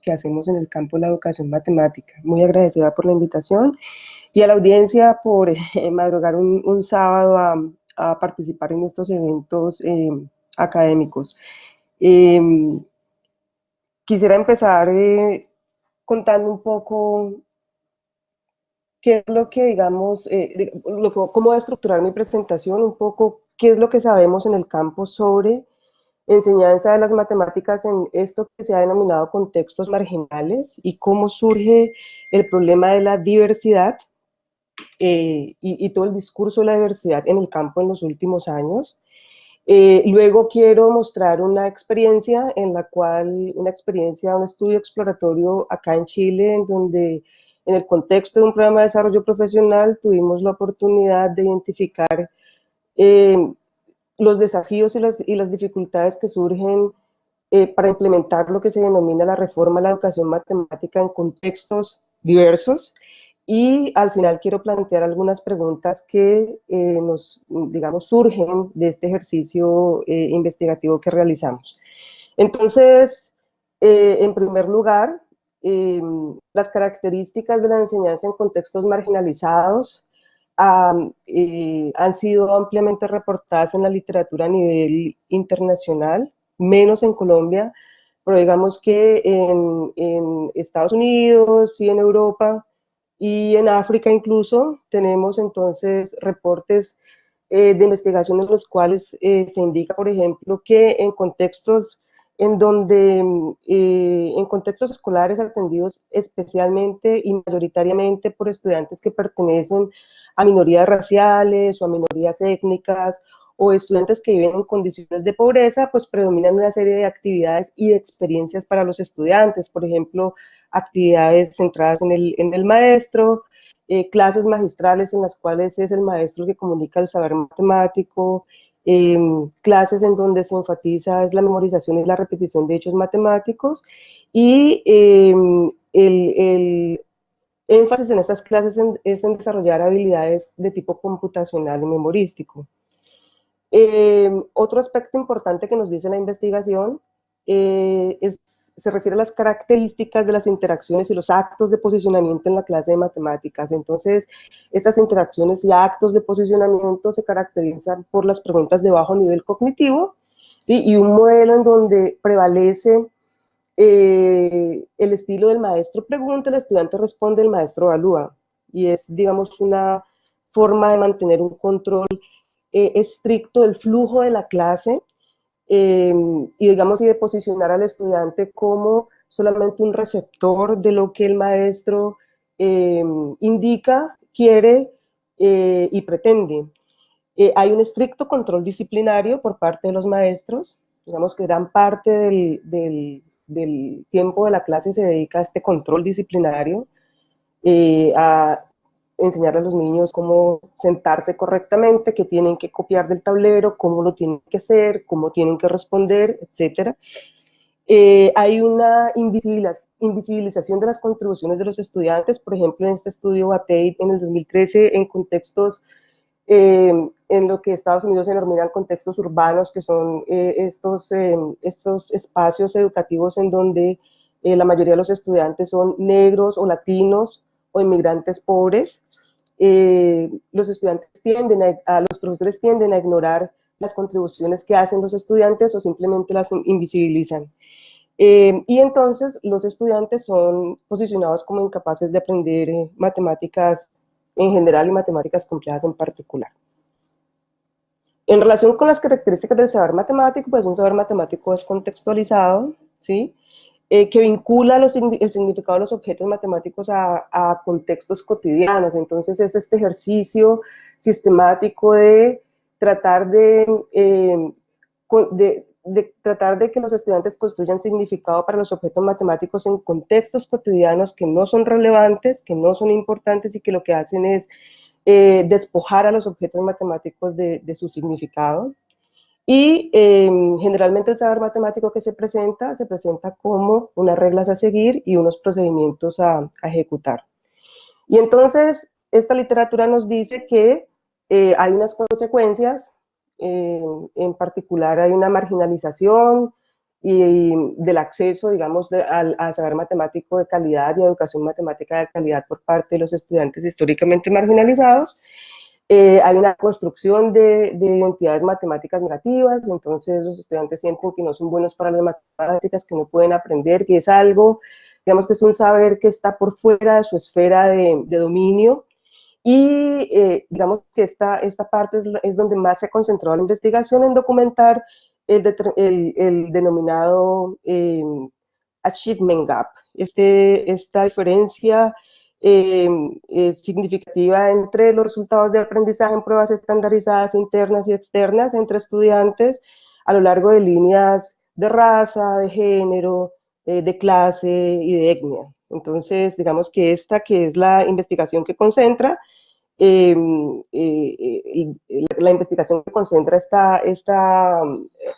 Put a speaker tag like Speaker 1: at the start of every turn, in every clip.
Speaker 1: que hacemos en el campo de la educación matemática. Muy agradecida por la invitación y a la audiencia por madrugar un sábado a participar en estos eventos académicos. Eh, Quisiera empezar contando un poco qué es lo que, digamos, cómo voy a estructurar mi presentación, un poco qué es lo que sabemos en el campo sobre enseñanza de las matemáticas en esto que se ha denominado contextos marginales y cómo surge el problema de la diversidad y todo el discurso de la diversidad en el campo en los últimos años. Luego quiero mostrar una experiencia en la cual, un estudio exploratorio acá en Chile, en donde en el contexto de un programa de desarrollo profesional tuvimos la oportunidad de identificar eh, los desafíos y las dificultades que surgen para implementar lo que se denomina la reforma a la educación matemática en contextos diversos. Y al final quiero plantear algunas preguntas que digamos, surgen de este ejercicio investigativo que realizamos. Entonces, en primer lugar, las características de la enseñanza en contextos marginalizados han sido ampliamente reportadas en la literatura a nivel internacional, menos en Colombia, pero digamos que en Estados Unidos y en Europa y en África incluso tenemos entonces reportes de investigación en los cuales se indica, por ejemplo, que en contextos en contextos escolares atendidos especialmente y mayoritariamente por estudiantes que pertenecen a minorías raciales o a minorías étnicas o estudiantes que viven en condiciones de pobreza, pues predominan una serie de actividades y de experiencias para los estudiantes, por ejemplo, actividades centradas en el maestro, clases magistrales en las cuales es el maestro el que comunica el saber matemático, clases en donde se enfatiza es la memorización y la repetición de hechos matemáticos, y el énfasis en estas clases es en desarrollar habilidades de tipo computacional y memorístico. Otro aspecto importante que nos dice la investigación se refiere a las características de las interacciones y los actos de posicionamiento en la clase de matemáticas. Entonces, estas interacciones y actos de posicionamiento se caracterizan por las preguntas de bajo nivel cognitivo, ¿sí? Y un modelo en donde prevalece el estilo del maestro pregunta, el estudiante responde, el maestro evalúa. Y es, digamos, una forma de mantener un control estricto del flujo de la clase y digamos y de posicionar al estudiante como solamente un receptor de lo que el maestro indica, quiere y pretende. Hay un estricto control disciplinario por parte de los maestros, digamos que gran parte del tiempo de la clase se dedica a este control disciplinario, a enseñar a los niños cómo sentarse correctamente, qué tienen que copiar del tablero, cómo lo tienen que hacer, cómo tienen que responder, etc. Hay una invisibilización de las contribuciones de los estudiantes, por ejemplo, en este estudio Batey en el 2013, en contextos, en lo que Estados Unidos se denominan contextos urbanos, que son estos espacios educativos en donde la mayoría de los estudiantes son negros o latinos o inmigrantes pobres. Los estudiantes los profesores tienden a ignorar las contribuciones que hacen los estudiantes o simplemente las invisibilizan. Y entonces los estudiantes son posicionados como incapaces de aprender matemáticas en general y matemáticas complejas en particular. En relación con las características del saber matemático, pues un saber matemático es contextualizado, ¿sí? Que vincula el significado de los objetos matemáticos a contextos cotidianos. Entonces es este ejercicio sistemático de tratar tratar de que los estudiantes construyan significado para los objetos matemáticos en contextos cotidianos que no son relevantes, que no son importantes y que lo que hacen es despojar a los objetos matemáticos de su significado. Y generalmente el saber matemático que se presenta como unas reglas a seguir y unos procedimientos a ejecutar. Y entonces esta literatura nos dice que hay unas consecuencias, en particular hay una marginalización y del acceso, digamos, al saber matemático de calidad y a educación matemática de calidad por parte de los estudiantes históricamente marginalizados. Hay una construcción de identidades matemáticas negativas, entonces los estudiantes sienten que no son buenos para las matemáticas, que no pueden aprender, que es algo, digamos que es un saber que está por fuera de su esfera de dominio, y digamos que esta parte es donde más se ha concentrado la investigación en documentar el denominado achievement gap, esta diferencia significativa entre los resultados de aprendizaje en pruebas estandarizadas internas y externas entre estudiantes a lo largo de líneas de raza, de género, de clase y de etnia. Entonces, digamos que esta que es la investigación que concentra, eh, la investigación que concentra esta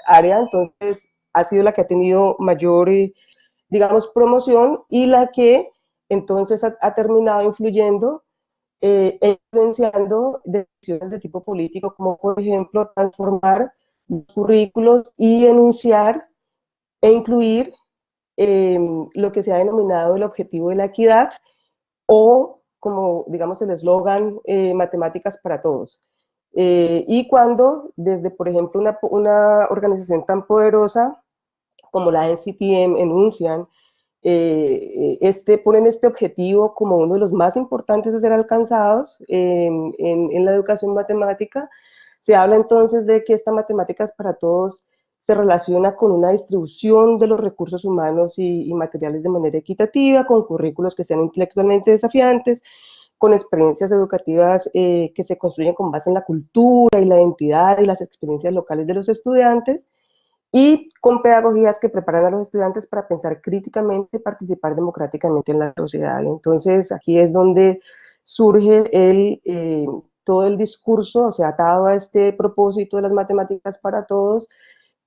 Speaker 1: área, entonces ha sido la que ha tenido mayor, digamos, promoción y la que entonces ha terminado influyendo e influenciando decisiones de tipo político, como por ejemplo transformar currículos y enunciar e incluir lo que se ha denominado el objetivo de la equidad, o como digamos el eslogan, matemáticas para todos. Y cuando desde, por ejemplo, una organización tan poderosa como la NCTM enuncian, ponen este objetivo como uno de los más importantes de ser alcanzados en la educación matemática, se habla entonces de que esta matemáticas para todos se relaciona con una distribución de los recursos humanos y materiales de manera equitativa, con currículos que sean intelectualmente desafiantes, con experiencias educativas que se construyen con base en la cultura y la identidad y las experiencias locales de los estudiantes, y con pedagogías que preparan a los estudiantes para pensar críticamente y participar democráticamente en la sociedad. Entonces, aquí es donde surge todo el discurso, o sea, atado a este propósito de las matemáticas para todos,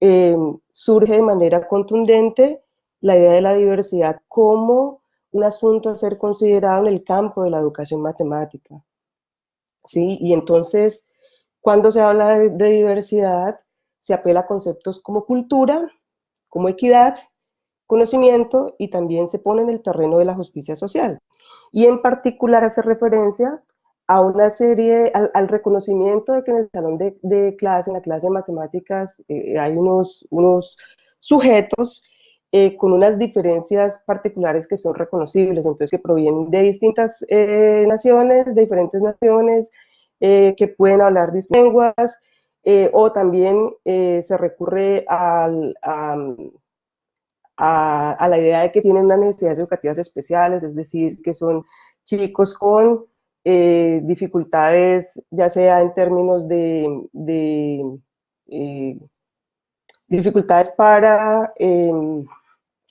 Speaker 1: eh, surge de manera contundente la idea de la diversidad como un asunto a ser considerado en el campo de la educación matemática. ¿Sí? Y entonces, cuando se habla de diversidad, se apela a conceptos como cultura, como equidad, conocimiento, y también se pone en el terreno de la justicia social. Y en particular hace referencia a una serie, al reconocimiento de que en el salón de clase, en la clase de matemáticas, hay unos sujetos con unas diferencias particulares que son reconocibles, entonces que provienen de distintas naciones, de diferentes naciones, que pueden hablar distintas lenguas, o también se recurre a la idea de que tienen unas necesidades educativas especiales, es decir, que son chicos con dificultades, ya sea en términos de dificultades para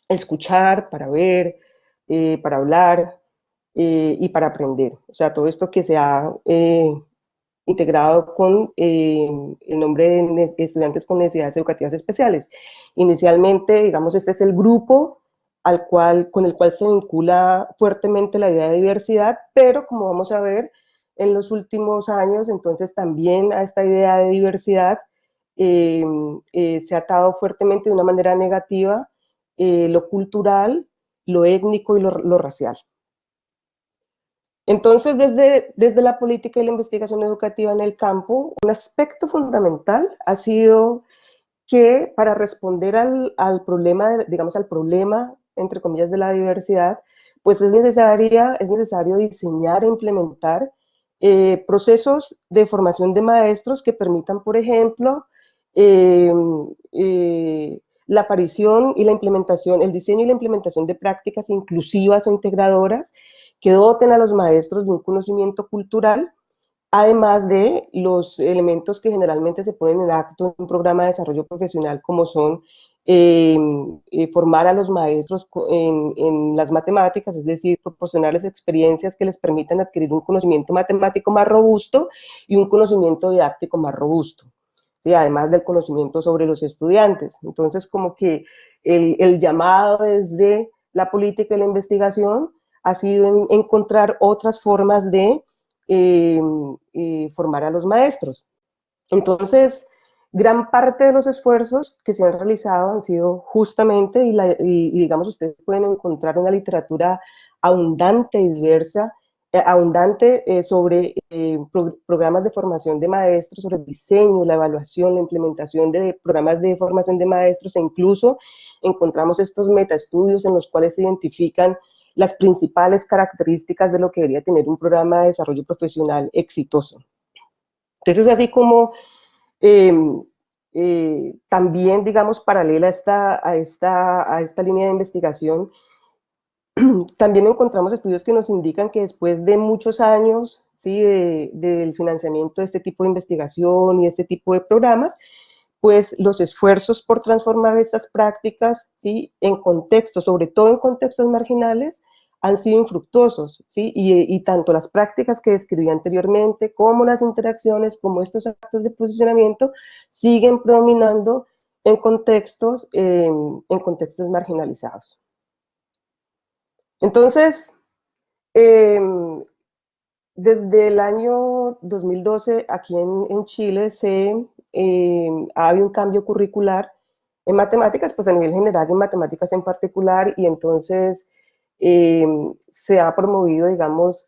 Speaker 1: escuchar, para ver, para hablar y para aprender. O sea, todo esto que se ha integrado con el nombre de estudiantes con necesidades educativas especiales. Inicialmente, digamos, este es el grupo con el cual se vincula fuertemente la idea de diversidad, pero como vamos a ver en los últimos años, entonces también a esta idea de diversidad se ha atado fuertemente de una manera negativa lo cultural, lo étnico y lo racial. Entonces, desde la política y la investigación educativa en el campo, un aspecto fundamental ha sido que para responder al problema, digamos, al problema, entre comillas, de la diversidad, pues es necesario diseñar e implementar procesos de formación de maestros que permitan, por ejemplo, eh, la aparición y la implementación, el diseño y la implementación de prácticas inclusivas o integradoras que doten a los maestros de un conocimiento cultural, además de los elementos que generalmente se ponen en acto en un programa de desarrollo profesional, como son formar a los maestros en las matemáticas, es decir, proporcionarles experiencias que les permitan adquirir un conocimiento matemático más robusto y un conocimiento didáctico más robusto, ¿sí? Además del conocimiento sobre los estudiantes. Entonces, como que el llamado desde la política y la investigación ha sido encontrar otras formas de formar a los maestros. Entonces, Gran parte de los esfuerzos que se han realizado han sido justamente, y digamos, ustedes pueden encontrar una literatura abundante y diversa, abundante sobre programas de formación de maestros, sobre el diseño, la evaluación, la implementación de programas de formación de maestros, e incluso encontramos estos metaestudios en los cuales se identifican las principales características de lo que debería tener un programa de desarrollo profesional exitoso. Entonces, así como eh, también, digamos, paralela a esta línea de investigación, también encontramos estudios que nos indican que después de muchos años, ¿sí? Del financiamiento de este tipo de investigación y este tipo de programas, pues los esfuerzos por transformar estas prácticas, ¿sí? En contextos, sobre todo en contextos marginales, han sido infructuosos, ¿sí? Y tanto las prácticas que describí anteriormente, como las interacciones, como estos actos de posicionamiento, siguen predominando en contextos marginalizados. Entonces, eh, desde el año 2012, aquí en Chile, ha habido un cambio curricular en matemáticas, pues a nivel general y en matemáticas en particular, y entonces eh, se ha promovido, digamos,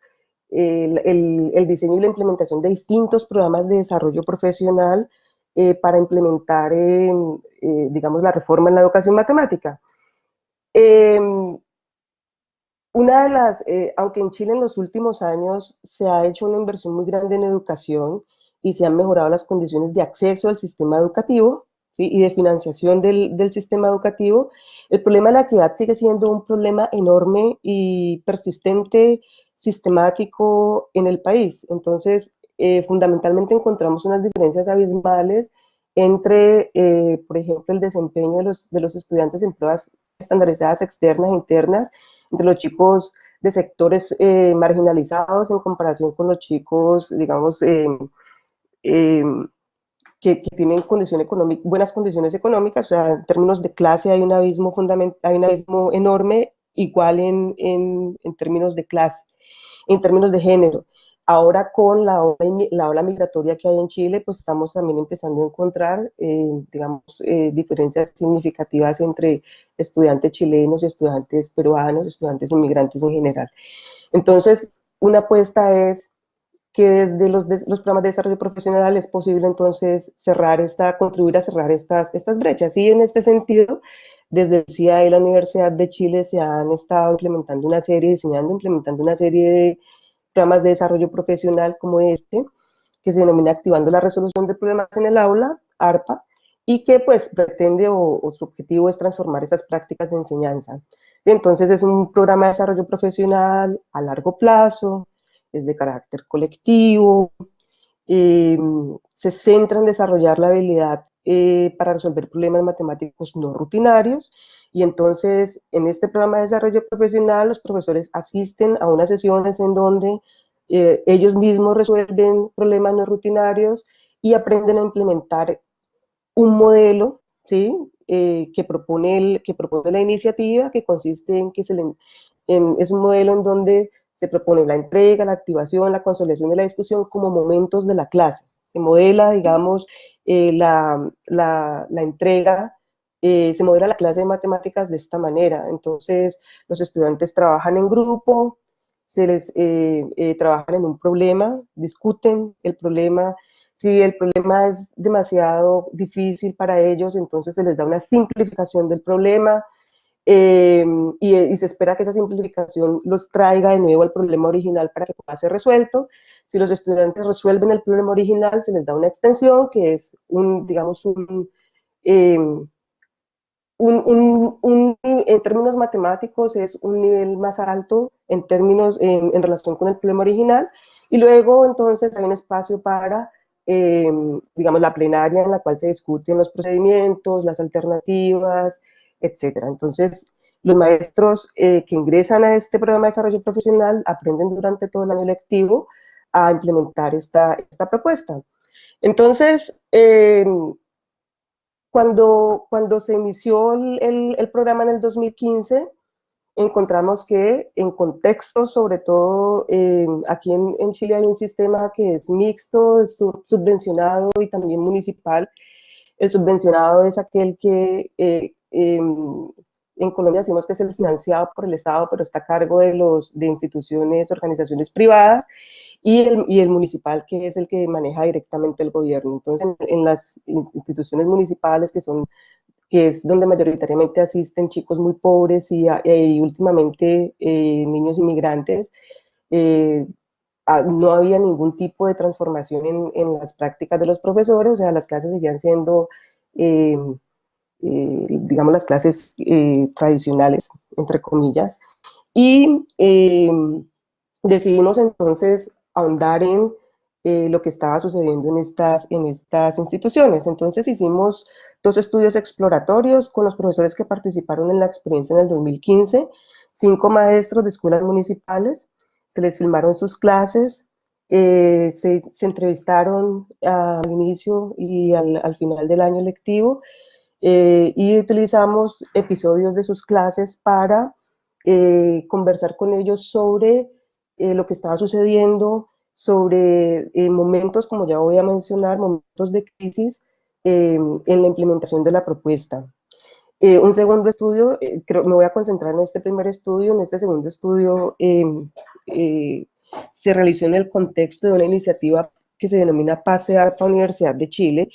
Speaker 1: el diseño y la implementación de distintos programas de desarrollo profesional para implementar, digamos, la reforma en la educación matemática. Eh, aunque en Chile en los últimos años se ha hecho una inversión muy grande en educación y se han mejorado las condiciones de acceso al sistema educativo, ¿sí? Y de financiación del sistema educativo, el problema de la equidad sigue siendo un problema enorme y persistente, sistemático en el país. Entonces, fundamentalmente encontramos unas diferencias abismales entre, por ejemplo, el desempeño de los estudiantes en pruebas estandarizadas externas e internas, entre los chicos de sectores marginalizados en comparación con los chicos, digamos, eh, que tienen buenas condiciones económicas. O sea, en términos de clase hay un abismo, hay un abismo enorme, igual en términos de clase, en términos de género. Ahora con la ola migratoria que hay en Chile, pues estamos también empezando a encontrar, digamos, diferencias significativas entre estudiantes chilenos y estudiantes peruanos, estudiantes inmigrantes en general. Entonces, una apuesta es que desde los programas de desarrollo profesional es posible entonces contribuir a cerrar estas brechas. Y en este sentido, desde el CIA y la Universidad de Chile se han estado implementando una serie de programas de desarrollo profesional como este, que se denomina Activando la Resolución de Problemas en el Aula, ARPA, y que pues pretende o su objetivo es transformar esas prácticas de enseñanza. Entonces es un programa de desarrollo profesional a largo plazo, es de carácter colectivo, eh, se centra en desarrollar la habilidad para resolver problemas matemáticos no rutinarios, y entonces en este programa de desarrollo profesional los profesores asisten a unas sesiones en donde ellos mismos resuelven problemas no rutinarios y aprenden a implementar un modelo, ¿sí? Que propone la iniciativa, que consiste en que es un modelo en donde se propone la entrega, la activación, la consolidación de la discusión como momentos de la clase. Se modela, digamos, la entrega, se modela la clase de matemáticas de esta manera. Entonces, los estudiantes trabajan en grupo, trabajan en un problema, discuten el problema. Si el problema es demasiado difícil para ellos, entonces se les da una simplificación del problema, y se espera que esa simplificación los traiga de nuevo al problema original para que pueda ser resuelto. Si los estudiantes resuelven el problema original, se les da una extensión, que es digamos, eh, en términos matemáticos es un nivel más alto en relación con el problema original, y luego entonces hay un espacio para, eh, digamos, la plenaria en la cual se discuten los procedimientos, las alternativas, etcétera. Entonces, los maestros que ingresan a este programa de desarrollo profesional aprenden durante todo el año lectivo a implementar esta propuesta. Entonces, cuando se inició el programa en el 2015, encontramos que en contextos, sobre todo aquí en Chile hay un sistema que es mixto, es subvencionado y también municipal, El subvencionado es aquel que en Colombia decimos que es el financiado por el Estado, pero está a cargo de instituciones, organizaciones privadas, y el municipal, que es el que maneja directamente el gobierno. Entonces, en las instituciones municipales, que es donde mayoritariamente asisten chicos muy pobres y últimamente niños inmigrantes, eh, no había ningún tipo de transformación en las prácticas de los profesores, o sea, las clases seguían siendo, eh, digamos, las clases tradicionales, entre comillas, y decidimos entonces ahondar en lo que estaba sucediendo en estas instituciones. Entonces hicimos dos estudios exploratorios con los profesores que participaron en la experiencia en el 2015, 5 maestros de escuelas municipales, se les filmaron sus clases, se entrevistaron al inicio y al final del año lectivo, y utilizamos episodios de sus clases para conversar con ellos sobre lo que estaba sucediendo, sobre momentos, como ya voy a mencionar, momentos de crisis en la implementación de la propuesta. Un segundo estudio, me voy a concentrar en este primer estudio. En este segundo estudio eh, se realizó en el contexto de una iniciativa que se denomina Pase Arpa Universidad de Chile.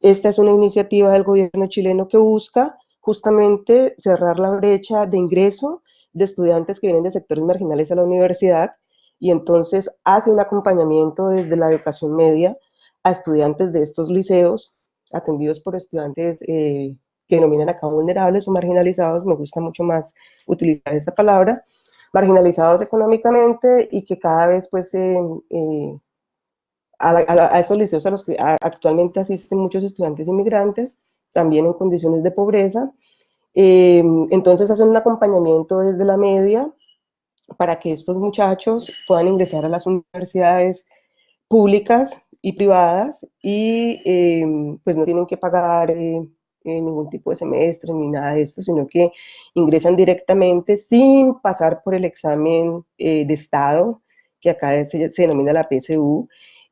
Speaker 1: Esta es una iniciativa del gobierno chileno que busca justamente cerrar la brecha de ingreso de estudiantes que vienen de sectores marginales a la universidad, y entonces hace un acompañamiento desde la educación media a estudiantes de estos liceos, atendidos por estudiantes que denominan acá vulnerables o marginalizados. Me gusta mucho más utilizar esta palabra, marginalizados económicamente, y que cada vez pues a estos liceos a los que actualmente asisten muchos estudiantes inmigrantes, también en condiciones de pobreza. Entonces hacen un acompañamiento desde la media para que estos muchachos puedan ingresar a las universidades públicas y privadas, y pues no tienen que pagar ningún tipo de semestre ni nada de esto, sino que ingresan directamente sin pasar por el examen de Estado, que acá se denomina la PSU,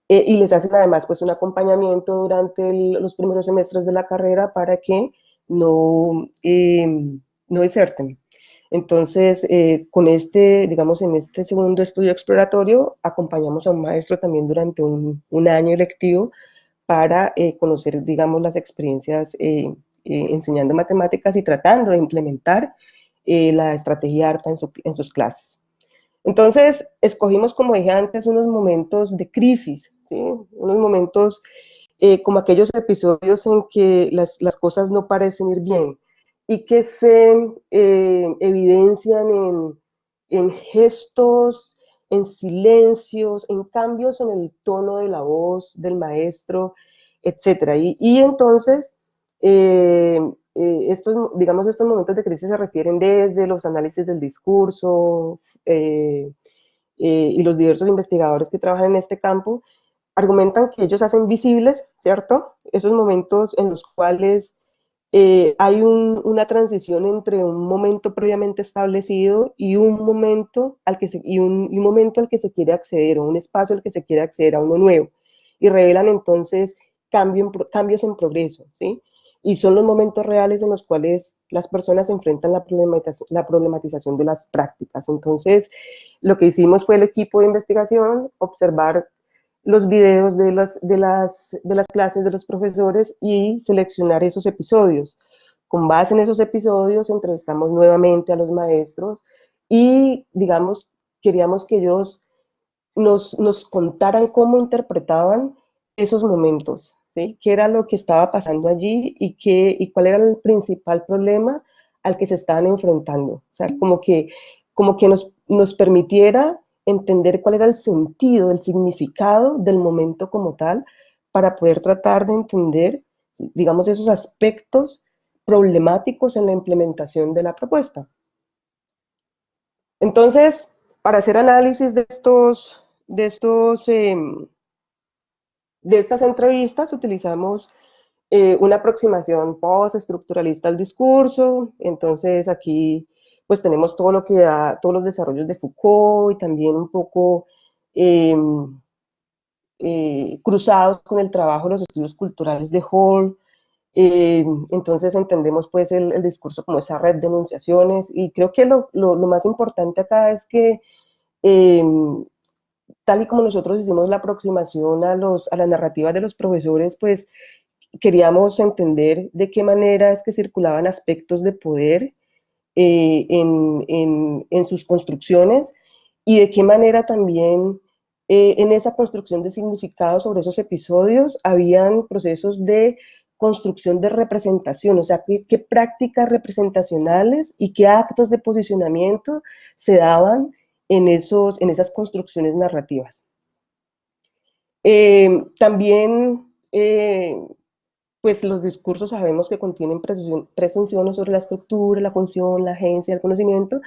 Speaker 1: y les hacen además pues un acompañamiento durante los primeros semestres de la carrera para que no, no deserten. Entonces, con digamos, en este segundo estudio exploratorio, acompañamos a un maestro también durante un año lectivo para conocer, digamos, las experiencias enseñando matemáticas y tratando de implementar la estrategia ARPA en sus clases. Entonces, escogimos, como dije antes, unos momentos de crisis, ¿sí? Unos momentos como aquellos episodios en que las cosas no parecen ir bien y que se evidencian en gestos, en silencios, en cambios en el tono de la voz del maestro, etcétera. Y entonces, digamos, estos momentos de crisis se refieren desde los análisis del discurso y los diversos investigadores que trabajan en este campo argumentan que ellos hacen visibles, ¿cierto? Esos momentos en los cuales hay una transición entre un momento previamente establecido y un momento un momento al que se quiere acceder, o un espacio al que se quiere acceder a uno nuevo, y revelan entonces cambios en progreso, ¿sí? Y son los momentos reales en los cuales las personas enfrentan la problematización de las prácticas. Entonces, lo que hicimos fue el equipo de investigación observar los videos de las clases de los profesores y seleccionar esos episodios. Con base en esos episodios entrevistamos nuevamente a los maestros y, digamos, queríamos que ellos nos contaran cómo interpretaban esos momentos, ¿sí? ¿Qué era lo que estaba pasando allí y cuál era el principal problema al que se estaban enfrentando? O sea, como que nos permitiera entender cuál era el sentido, el significado del momento como tal, para poder tratar de entender, digamos, esos aspectos problemáticos en la implementación de la propuesta. Entonces, para hacer análisis de estos de estas entrevistas utilizamos una aproximación postestructuralista al discurso. Entonces aquí pues tenemos todo lo que da, todos los desarrollos de Foucault, y también un poco eh, cruzados con el trabajo de los estudios culturales de Hall, Entonces entendemos pues el discurso como esa red de enunciaciones y creo que lo más importante acá es que eh, tal y como nosotros hicimos la aproximación a la narrativa de los profesores, pues queríamos entender de qué manera es que circulaban aspectos de poder en sus construcciones y de qué manera también en esa construcción de significado sobre esos episodios habían procesos de construcción de representación, o sea, qué prácticas representacionales y qué actos de posicionamiento se daban en esas construcciones narrativas. También pues los discursos sabemos que contienen presunciones sobre la estructura, la función, la agencia, el conocimiento,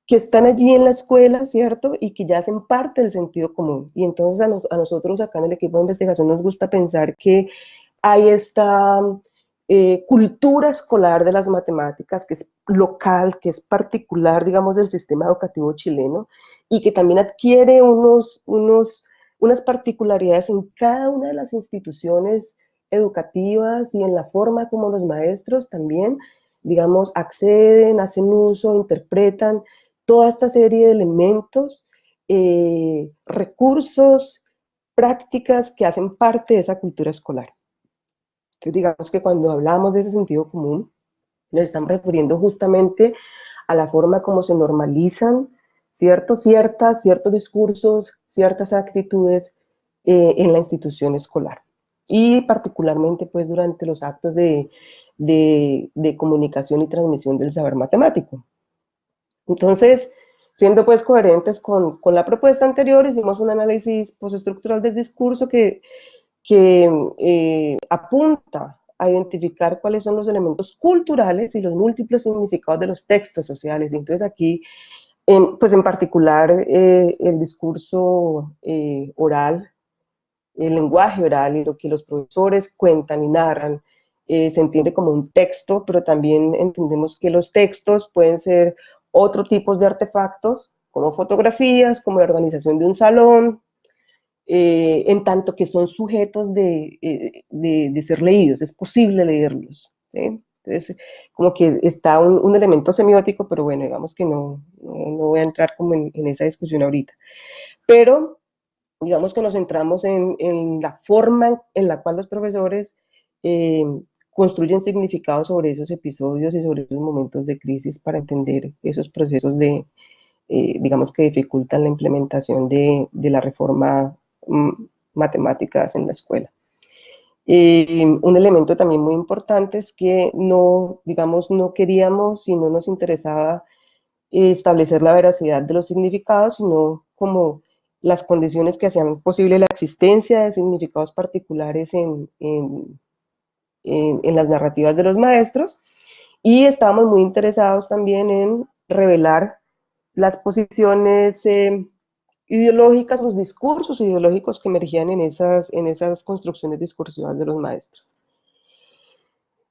Speaker 1: que están allí en la escuela, ¿cierto? Y que ya hacen parte del sentido común. Y entonces a nosotros acá en el equipo de investigación nos gusta pensar que hay esta cultura escolar de las matemáticas que es local, que es particular, digamos, del sistema educativo chileno y que también adquiere unas particularidades en cada una de las instituciones educativas y en la forma como los maestros también, digamos, acceden, hacen uso, interpretan toda esta serie de elementos, recursos, prácticas que hacen parte de esa cultura escolar. Entonces, digamos que cuando hablamos de ese sentido común, nos estamos refiriendo justamente a la forma como se normalizan ciertos discursos, ciertas actitudes en la institución escolar. Y particularmente pues durante los actos de comunicación y transmisión del saber matemático. Entonces, siendo pues coherentes con la propuesta anterior, hicimos un análisis postestructural del discurso que apunta a identificar cuáles son los elementos culturales y los múltiples significados de los textos sociales. Entonces aquí, pues en particular, el discurso oral, el lenguaje oral y lo que los profesores cuentan y narran, se entiende como un texto, pero también entendemos que los textos pueden ser otro tipo de artefactos, como fotografías, como la organización de un salón, en tanto que son sujetos de ser leídos, es posible leerlos. ¿Sí? Entonces, como que está un elemento semiótico, pero bueno, digamos que no voy a entrar como en esa discusión ahorita. Pero digamos que nos centramos en la forma en la cual los profesores eh, construyen significados sobre esos episodios y sobre esos momentos de crisis para entender esos procesos digamos que dificultan la implementación de la reforma mm, matemáticas en la escuela. Un elemento también muy importante es que no, digamos, no queríamos y no nos interesaba establecer la veracidad de los significados, sino como las condiciones que hacían posible la existencia de significados particulares en las narrativas de los maestros, y estábamos muy interesados también en revelar las posiciones ideológicas, los discursos ideológicos que emergían en esas construcciones discursivas de los maestros.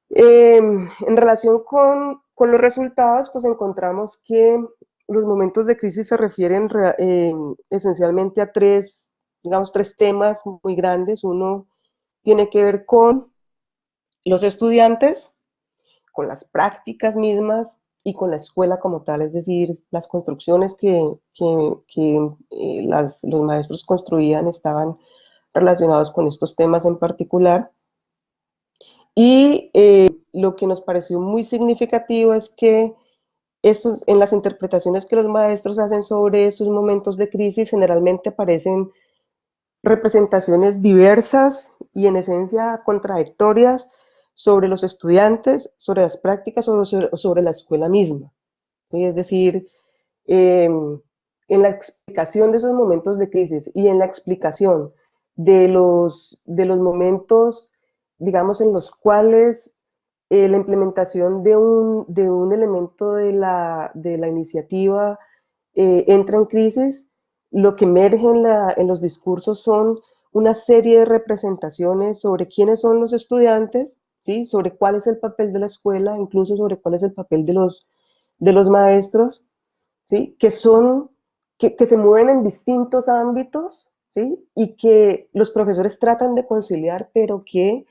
Speaker 1: En relación con los resultados, pues encontramos que los momentos de crisis se refieren esencialmente a digamos, tres temas muy grandes. Uno tiene que ver con los estudiantes, con las prácticas mismas y con la escuela como tal, es decir, las construcciones que los maestros construían estaban relacionados con estos temas en particular. Y lo que nos pareció muy significativo es que en las interpretaciones que los maestros hacen sobre esos momentos de crisis generalmente aparecen representaciones diversas y en esencia contradictorias sobre los estudiantes, sobre las prácticas, sobre la escuela misma. ¿Sí? Es decir, en la explicación de esos momentos de crisis y en la explicación de los momentos, digamos, en los cuales la implementación de un elemento de la iniciativa entra en crisis, lo que emerge en los discursos son una serie de representaciones sobre quiénes son los estudiantes, ¿sí? Sobre cuál es el papel de la escuela, incluso sobre cuál es el papel de los maestros, ¿sí? Que se mueven en distintos ámbitos, ¿sí? Y que los profesores tratan de conciliar, pero que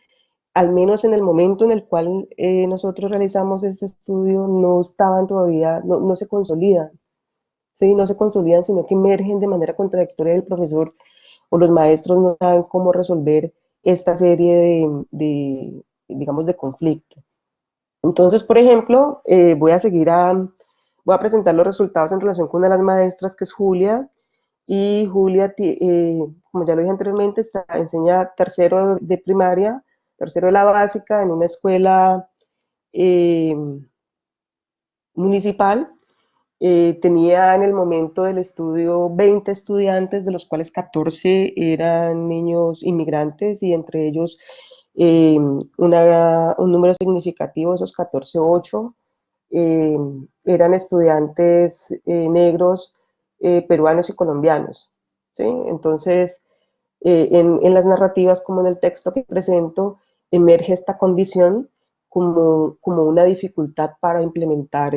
Speaker 1: al menos en el momento en el cual nosotros realizamos este estudio, no estaban todavía, no se consolidan, ¿sí? No se consolidan, sino que emergen de manera contradictoria del profesor o los maestros no saben cómo resolver esta serie digamos, de conflicto. Entonces, por ejemplo, voy a presentar los resultados en relación con una de las maestras, que es Julia, y Julia, como ya lo dije anteriormente, enseña tercero de primaria, tercero de la básica, en una escuela eh, municipal. Tenía en el momento del estudio 20 estudiantes, de los cuales 14 eran niños inmigrantes y entre ellos un número significativo de esos 14, 8 eh, eran estudiantes negros, peruanos y colombianos, ¿sí? Entonces, en las narrativas como en el texto que presento, emerge esta condición como una dificultad para implementar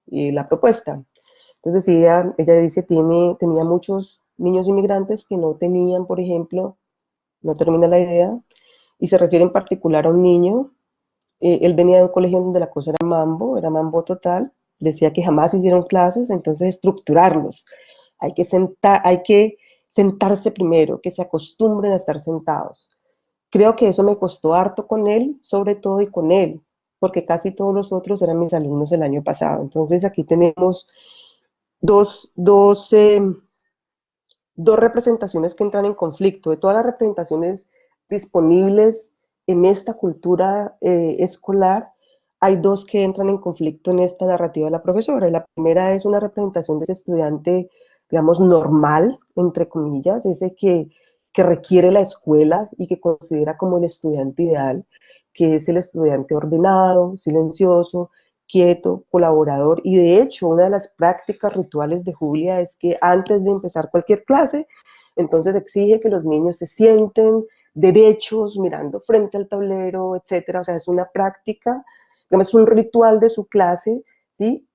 Speaker 1: la propuesta. Entonces, ella dice, tenía muchos niños inmigrantes que no tenían, por ejemplo, no termina la idea, y se refiere en particular a un niño. Él venía de un colegio donde la cosa era mambo total, decía que jamás hicieron clases, entonces estructurarlos. Hay que sentarse primero, que se acostumbren a estar sentados. Creo que eso me costó harto con él, sobre todo y con él, porque casi todos los otros eran mis alumnos el año pasado. Entonces aquí tenemos dos, dos, eh, dos representaciones que entran en conflicto. De todas las representaciones disponibles en esta cultura escolar, hay dos que entran en conflicto en esta narrativa de la profesora. Y la primera es una representación de ese estudiante, digamos, normal, entre comillas, ese que requiere la escuela y que considera como el estudiante ideal, que es el estudiante ordenado, silencioso, quieto, colaborador, y de hecho una de las prácticas rituales de Julia es que antes de empezar cualquier clase, entonces exige que los niños se sienten derechos, mirando frente al tablero, etcétera. O sea, es una práctica, digamos, es un ritual de su clase, ¿sí?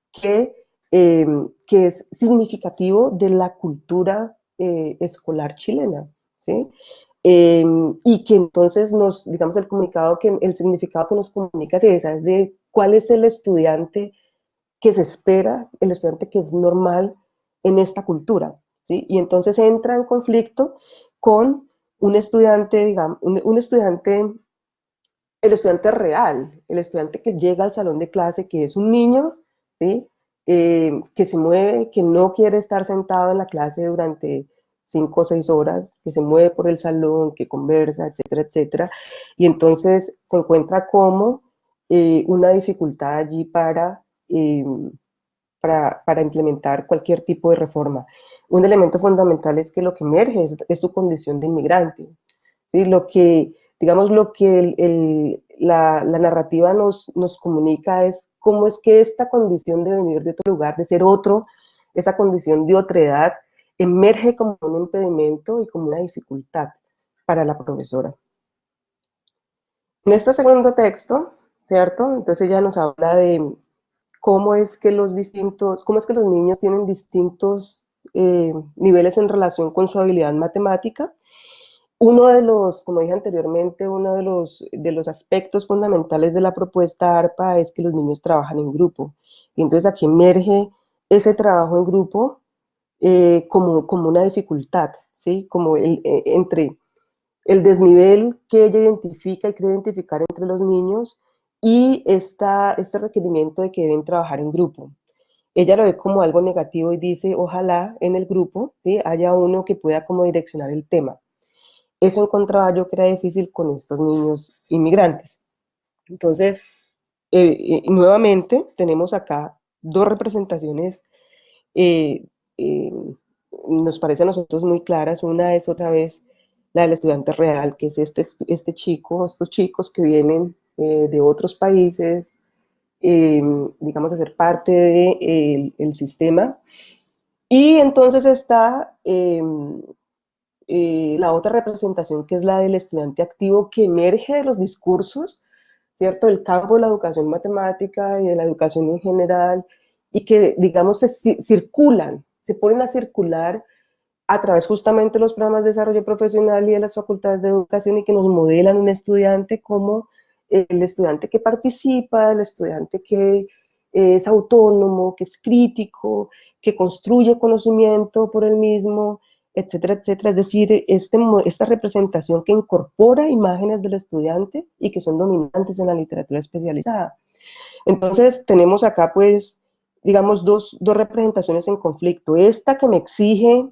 Speaker 1: Eh, que es significativo de la cultura escolar chilena, ¿sí? Eh, y que entonces digamos, el significado que nos comunica es esa, es de cuál es el estudiante que se espera, el estudiante que es normal en esta cultura, ¿sí? Y entonces entra en conflicto con un estudiante, digamos, un estudiante, el estudiante real, el estudiante que llega al salón de clase, que es un niño, ¿sí? Que se mueve, que no quiere estar sentado en la clase durante 5 o 6 horas, que se mueve por el salón, que conversa, etcétera, etcétera, y entonces se encuentra como una dificultad allí para implementar cualquier tipo de reforma. Un elemento fundamental es que lo que emerge es su condición de inmigrante, ¿sí? Digamos, lo que la narrativa nos comunica es cómo es que esta condición de venir de otro lugar, de ser otro, esa condición de otredad, emerge como un impedimento y como una dificultad para la profesora. En este segundo texto, ¿cierto? Entonces ella nos habla de cómo es que los niños tienen distintos niveles en relación con su habilidad matemática. Uno de los, como dije anteriormente, uno de los aspectos fundamentales de la propuesta ARPA es que los niños trabajan en grupo. Y entonces aquí emerge ese trabajo en grupo como una dificultad, ¿sí? Como entre el desnivel que ella identifica y quiere identificar entre los niños y este requerimiento de que deben trabajar en grupo. Ella lo ve como algo negativo y dice, ojalá en el grupo, ¿sí?, haya uno que pueda como direccionar el tema. Eso encontraba yo que era difícil con estos niños inmigrantes. Entonces, nuevamente tenemos acá dos representaciones, eh, eh, nos parece a nosotros muy claras. Una es otra vez la del estudiante real, que es este chico, estos chicos que vienen de otros países, digamos, a ser parte del sistema. Y entonces está la otra representación, que es la del estudiante activo, que emerge de los discursos, ¿cierto?, del campo de la educación matemática y de la educación en general, y que, digamos, circulan, se ponen a circular a través justamente de los programas de desarrollo profesional y de las facultades de educación y que nos modelan un estudiante como el estudiante que participa, el estudiante que es autónomo, que es crítico, que construye conocimiento por él mismo, etcétera, etcétera. Es decir, esta representación que incorpora imágenes del estudiante y que son dominantes en la literatura especializada. Entonces, tenemos acá, pues, digamos, dos representaciones en conflicto. Esta que me exige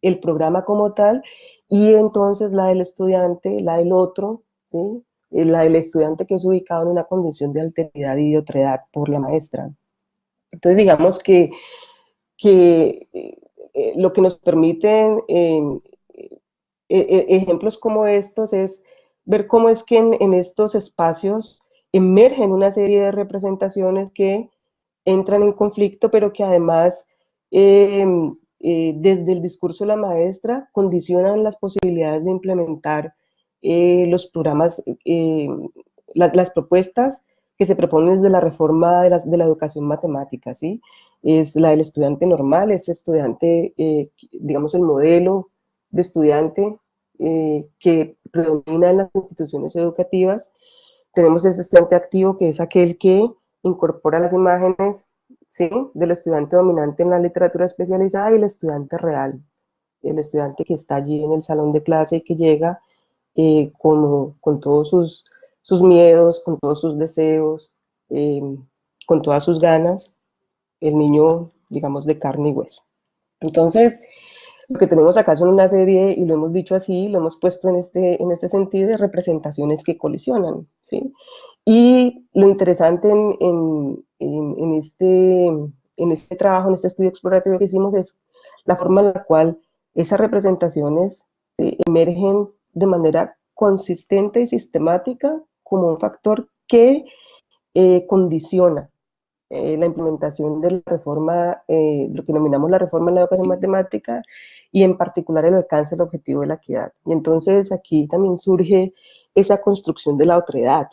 Speaker 1: el programa como tal, y entonces la del estudiante, la del otro, ¿sí? La del estudiante que es ubicado en una condición de alteridad y de otredad por la maestra. Entonces, digamos que lo que nos permiten ejemplos como estos es ver cómo es que en estos espacios emergen una serie de representaciones que entran en conflicto, pero que además eh, desde el discurso de la maestra condicionan las posibilidades de implementar los programas, las propuestas que se proponen desde la reforma de la educación matemática, ¿sí? Es la del estudiante normal, ese estudiante, digamos, el modelo de estudiante que predomina en las instituciones educativas. Tenemos ese estudiante activo, que es aquel que incorpora las imágenes, ¿sí?, del estudiante dominante en la literatura especializada, y el estudiante real, el estudiante que está allí en el salón de clase y que llega con todos sus miedos, con todos sus deseos, eh, con todas sus ganas, el niño, digamos, de carne y hueso. Entonces, lo que tenemos acá son una serie, y lo hemos dicho así, lo hemos puesto en este sentido, de representaciones que colisionan, ¿sí? Y lo interesante en este trabajo, en este estudio exploratorio que hicimos, es la forma en la cual esas representaciones, ¿sí?, emergen de manera consistente y sistemática como un factor que condiciona la implementación de la reforma, lo que denominamos la reforma en la educación matemática, y en particular el alcance del objetivo de la equidad. Y entonces aquí también surge esa construcción de la otredad,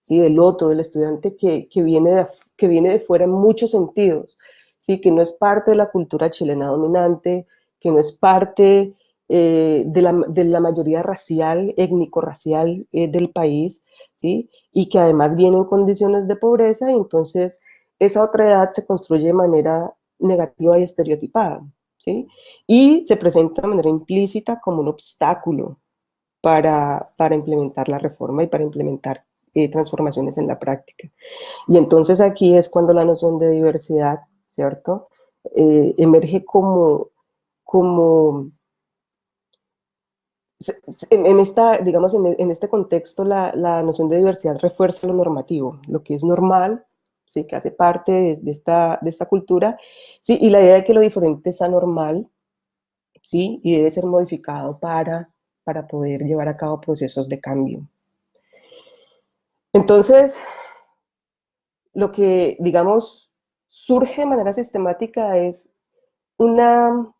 Speaker 1: ¿sí?, del otro, del estudiante que viene de fuera en muchos sentidos, ¿sí?, que no es parte de la cultura chilena dominante, que no es parte de la mayoría racial, étnico-racial del país, ¿sí?, y que además viene en condiciones de pobreza, y entonces esa otredad se construye de manera negativa y estereotipada, ¿sí? Y se presenta de manera implícita como un obstáculo para implementar la reforma y para implementar transformaciones en la práctica. Y entonces aquí es cuando la noción de diversidad, ¿cierto?, emerge como digamos, en este contexto, la noción de diversidad refuerza lo normativo, lo que es normal, ¿sí?, que hace parte de esta cultura, ¿sí?, y la idea de que lo diferente es anormal, ¿sí?, y debe ser modificado para poder llevar a cabo procesos de cambio. Entonces, lo que, digamos, surge de manera sistemática es una,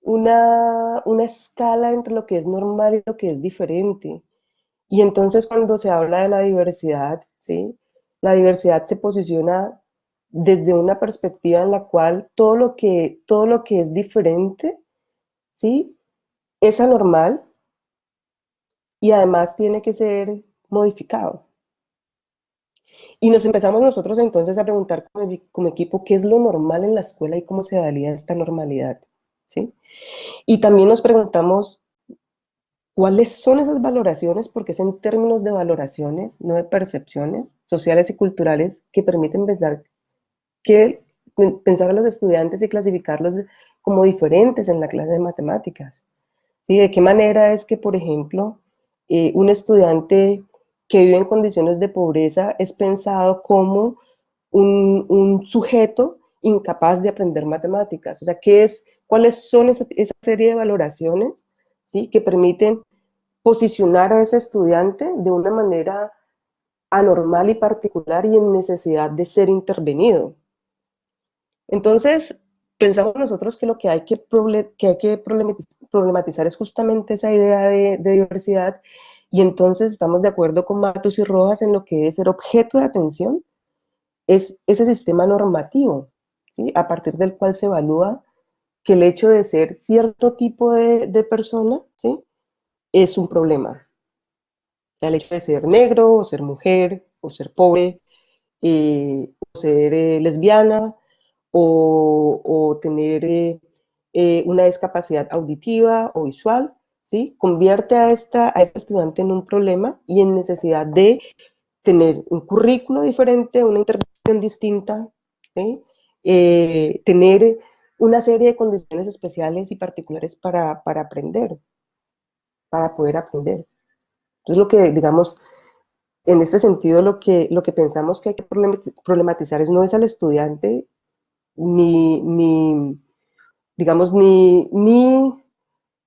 Speaker 1: una escala entre lo que es normal y lo que es diferente. Y entonces, cuando se habla de la diversidad, ¿sí?, la diversidad se posiciona desde una perspectiva en la cual todo lo que es diferente, ¿sí?, es anormal y además tiene que ser modificado. Y nos empezamos nosotros entonces a preguntar como equipo qué es lo normal en la escuela y cómo se valida esta normalidad, ¿sí? Y también nos preguntamos cuáles son esas valoraciones, porque es en términos de valoraciones, no de percepciones sociales y culturales, que permiten pensar a los estudiantes y clasificarlos como diferentes en la clase de matemáticas, ¿sí? De qué manera es que, por ejemplo, un estudiante que vive en condiciones de pobreza es pensado como un sujeto incapaz de aprender matemáticas. O sea, ¿cuáles son esa serie de valoraciones, ¿sí?, que permiten posicionar a ese estudiante de una manera anormal y particular y en necesidad de ser intervenido? Entonces, pensamos nosotros que lo que hay que problematizar es justamente esa idea de diversidad, y entonces estamos de acuerdo con Matus y Rojas en lo que es ser objeto de atención, es ese sistema normativo, ¿sí?, a partir del cual se evalúa que el hecho de ser cierto tipo de persona, ¿sí? Es un problema. O sea, el hecho de ser negro, o ser mujer, o ser pobre, o ser lesbiana, o tener una discapacidad auditiva o visual, ¿sí? Convierte a este estudiante en un problema y en necesidad de tener un currículo diferente, una intervención distinta, ¿sí? Tener una serie de condiciones especiales y particulares para aprender, para poder aprender. Entonces, lo que, digamos, en este sentido, lo que pensamos que hay que problematizar es no es al estudiante, ni digamos, ni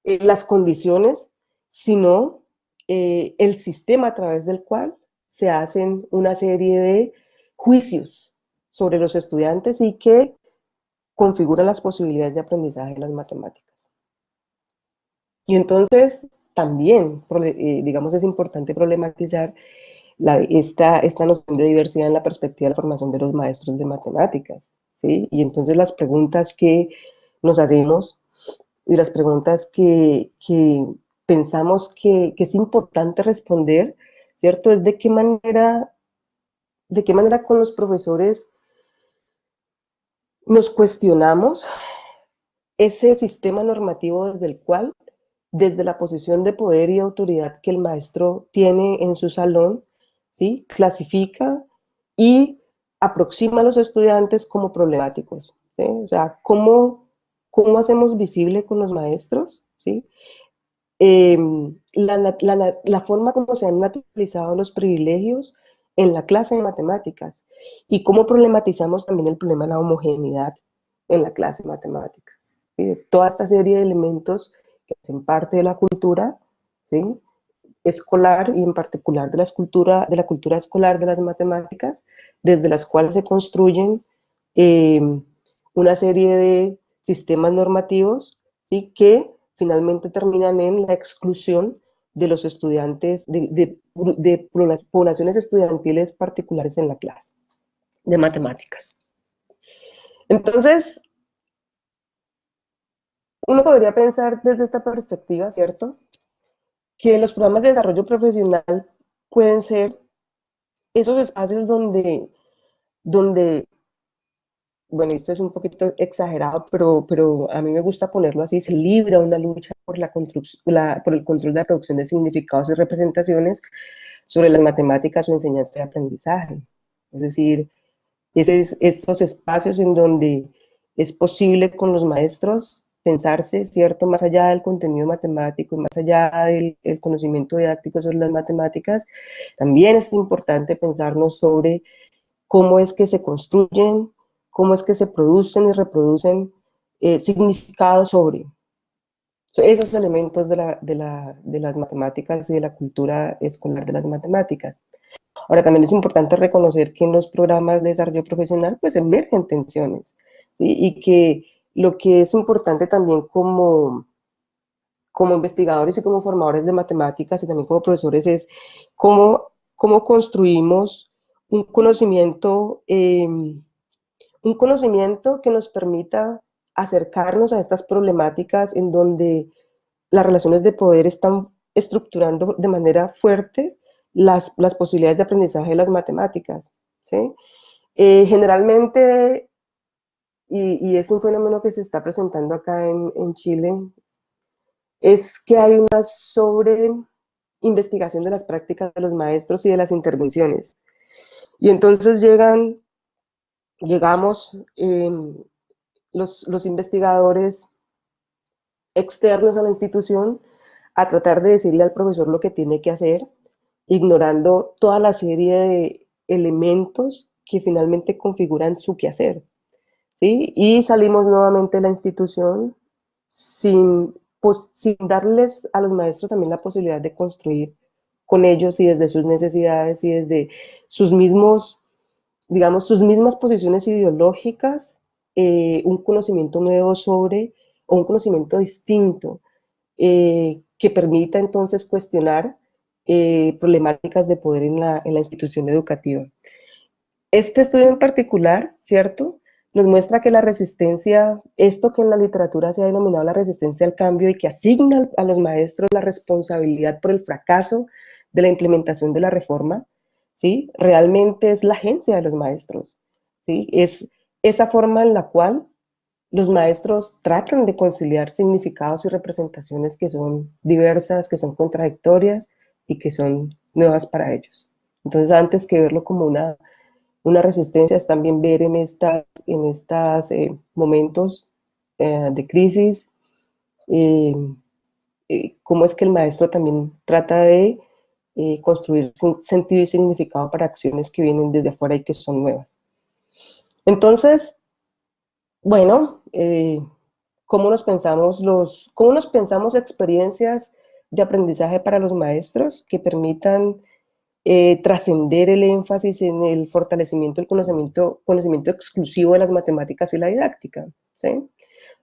Speaker 1: las condiciones, sino el sistema a través del cual se hacen una serie de juicios sobre los estudiantes y que configuran las posibilidades de aprendizaje de las matemáticas. Y entonces también, digamos, es importante problematizar esta noción de diversidad en la perspectiva de la formación de los maestros de matemáticas, ¿sí? Y entonces las preguntas que nos hacemos y las preguntas que pensamos que es importante responder, ¿cierto? Es de qué manera con los profesores nos cuestionamos ese sistema normativo desde el cual, desde la posición de poder y autoridad que el maestro tiene en su salón, ¿sí? Clasifica y aproxima a los estudiantes como problemáticos, ¿sí? O sea, ¿cómo hacemos visible con los maestros, ¿sí? eh, la forma como se han naturalizado los privilegios en la clase de matemáticas y cómo problematizamos también el problema de la homogeneidad en la clase de matemáticas. ¿Sí? De toda esta serie de elementos que hacen parte de la cultura, ¿sí? Escolar y en particular de la cultura escolar de las matemáticas, desde las cuales se construyen eh, una serie de sistemas normativos, ¿sí? Que finalmente terminan en la exclusión de los estudiantes, de poblaciones estudiantiles particulares en la clase de matemáticas. Entonces, uno podría pensar desde esta perspectiva, ¿cierto? Que los programas de desarrollo profesional pueden ser esos espacios donde, bueno, esto es un poquito exagerado, pero a mí me gusta ponerlo así, se libra una lucha por por el control de la producción de significados y representaciones sobre las matemáticas o enseñanza y aprendizaje. Es decir, estos espacios en donde es posible con los maestros pensarse, ¿cierto?, más allá del contenido matemático y más allá del conocimiento didáctico sobre las matemáticas, también es importante pensarnos sobre cómo es que se construyen, cómo es que se producen y reproducen significados sobre esos elementos de las matemáticas y de la cultura escolar de las matemáticas. Ahora, también es importante reconocer que en los programas de desarrollo profesional pues emergen tensiones, ¿sí? Y que lo que es importante también como investigadores y como formadores de matemáticas y también como profesores es cómo construimos un conocimiento que nos permita acercarnos a estas problemáticas en donde las relaciones de poder están estructurando de manera fuerte las posibilidades de aprendizaje de las matemáticas, ¿sí? Generalmente, y es un fenómeno que se está presentando acá en Chile, es que hay una sobre investigación de las prácticas de los maestros y de las intervenciones. Y entonces llegamos los investigadores externos a la institución a tratar de decirle al profesor lo que tiene que hacer, ignorando toda la serie de elementos que finalmente configuran su quehacer, ¿sí? Y salimos nuevamente de la institución sin darles a los maestros también la posibilidad de construir con ellos y desde sus necesidades y desde sus mismos, digamos, sus mismas posiciones ideológicas, un conocimiento nuevo sobre, o un conocimiento distinto, que permita entonces cuestionar problemáticas de poder en la institución educativa. Este estudio en particular, ¿cierto? nos muestra que la resistencia, esto que en la literatura se ha denominado la resistencia al cambio y que asigna a los maestros la responsabilidad por el fracaso de la implementación de la reforma, ¿sí? Realmente es la agencia de los maestros, ¿sí? Es esa forma en la cual los maestros tratan de conciliar significados y representaciones que son diversas, que son contradictorias y que son nuevas para ellos. Entonces, antes que verlo como una resistencia, es también ver en estas momentos de crisis eh, cómo es que el maestro también trata de construir sentido y significado para acciones que vienen desde afuera y que son nuevas. Entonces, bueno, cómo nos pensamos experiencias de aprendizaje para los maestros que permitan trascender el énfasis en el fortalecimiento del conocimiento exclusivo de las matemáticas y la didáctica, ¿sí?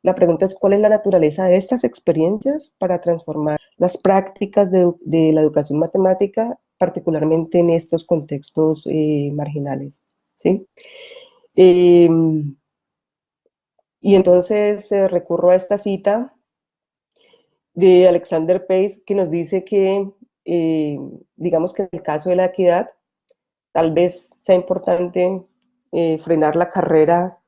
Speaker 1: La pregunta es cuál es la naturaleza de estas experiencias para transformar las prácticas de la educación matemática, particularmente en estos contextos marginales, ¿sí? Eh, y entonces recurro a esta cita de Alexander Pace que nos dice que, digamos que en el caso de la equidad, tal vez sea importante frenar la carrera,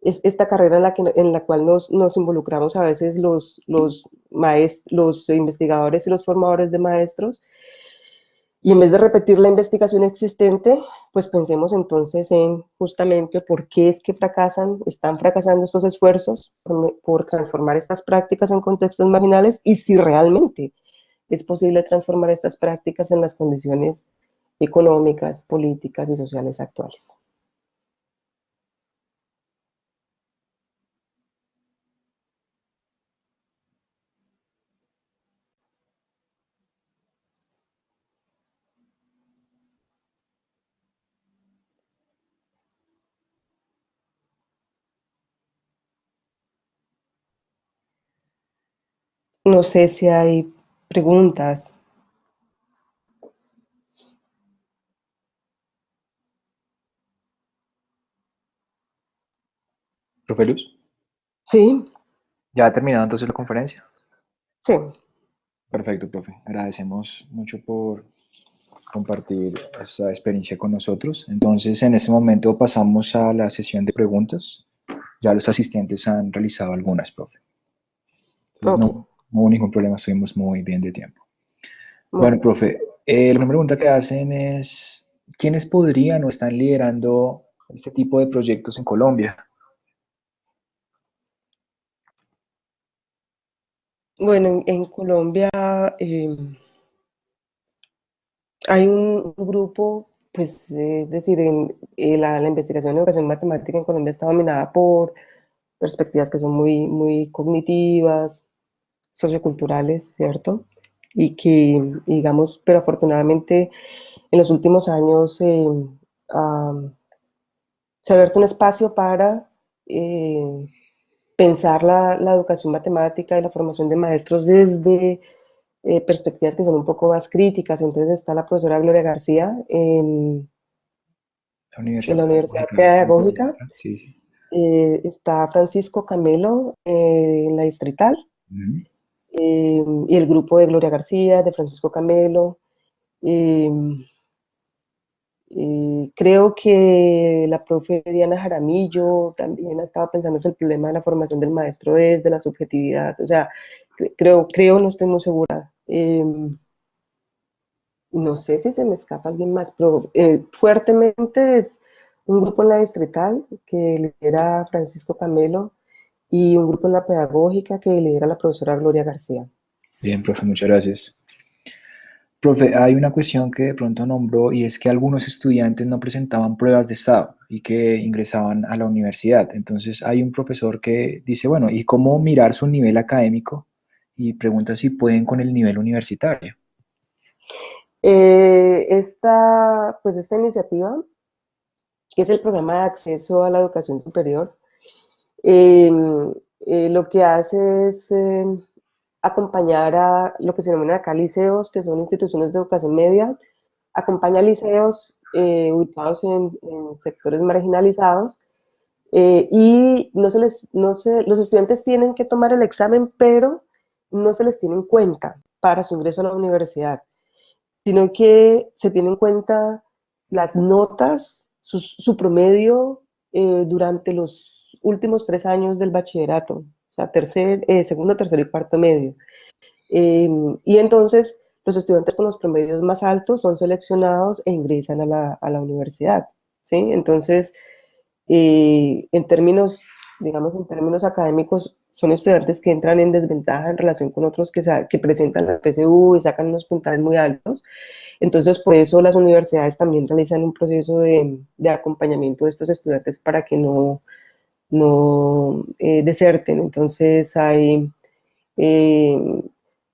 Speaker 1: es esta carrera en la cual nos involucramos a veces los investigadores y los formadores de maestros, y en vez de repetir la investigación existente, pues pensemos entonces en justamente por qué es que están fracasando estos esfuerzos por transformar estas prácticas en contextos marginales y si realmente es posible transformar estas prácticas en las condiciones económicas, políticas y sociales actuales. No sé si hay preguntas.
Speaker 2: Profe Luz,
Speaker 1: Sí,
Speaker 2: ya ha terminado entonces la conferencia.
Speaker 1: sí.
Speaker 2: Perfecto, profe. Agradecemos mucho por compartir esta experiencia con nosotros. Entonces, en este momento pasamos a la sesión de preguntas. Ya los asistentes han realizado algunas, profe. Entonces,
Speaker 1: Ok,
Speaker 2: no hubo ningún problema, estuvimos muy bien de tiempo.
Speaker 1: muy
Speaker 2: Bueno,
Speaker 1: bien.
Speaker 2: profe, la primera pregunta que hacen es, ¿quiénes podrían o están liderando este tipo de proyectos en Colombia?
Speaker 1: Bueno, en Colombia eh, hay un grupo, pues, es decir, la investigación en educación matemática en Colombia está dominada por perspectivas que son muy cognitivas, socioculturales, ¿cierto? Y que, digamos, pero afortunadamente en los últimos años um, se ha abierto un espacio para eh, pensar la educación matemática y la formación de maestros desde perspectivas que son un poco más críticas. Entonces está la profesora Gloria García
Speaker 2: La
Speaker 1: en
Speaker 2: Universidad
Speaker 1: la Universidad
Speaker 2: Pedagógica de
Speaker 1: Pedagógica,
Speaker 2: Colombia. Sí, sí.
Speaker 1: está Francisco Camelo en la Distrital,
Speaker 2: Ujú.
Speaker 1: y el grupo de Gloria García, de Francisco Camelo. eh, Creo que la profe Diana Jaramillo también ha estado pensando en el problema de la formación del maestro desde la subjetividad. O sea, no estoy muy segura. No sé si se me escapa alguien más, pero fuertemente es un grupo en la distrital que lidera Francisco Camelo y un grupo en la pedagógica que lidera la profesora Gloria García.
Speaker 2: Bien, profe, muchas gracias. Profe, hay una cuestión que de pronto nombró y es que algunos estudiantes no presentaban pruebas de estado y que ingresaban a la universidad. Entonces hay un profesor que dice, bueno, ¿y cómo mirar su nivel académico? Y pregunta si pueden con el nivel universitario.
Speaker 1: Esta iniciativa, que es el programa de acceso a la educación superior, eh, lo que hace es acompañar a lo que se denomina acá liceos, que son instituciones de educación media, acompaña a liceos ubicados en sectores marginalizados y los estudiantes tienen que tomar el examen, pero no se les tiene en cuenta para su ingreso a la universidad, sino que se tiene en cuenta las notas, su promedio durante los últimos 3 años del bachillerato, o sea, segundo, tercero y cuarto medio. Y entonces los estudiantes con los promedios más altos son seleccionados e ingresan a la universidad, ¿sí? Entonces, en términos, digamos, en términos académicos, son estudiantes que entran en desventaja en relación con otros que presentan la PSU y sacan unos puntajes muy altos. Entonces, por eso las universidades también realizan un proceso de acompañamiento de estos estudiantes para que no deserten. Entonces, hay eh,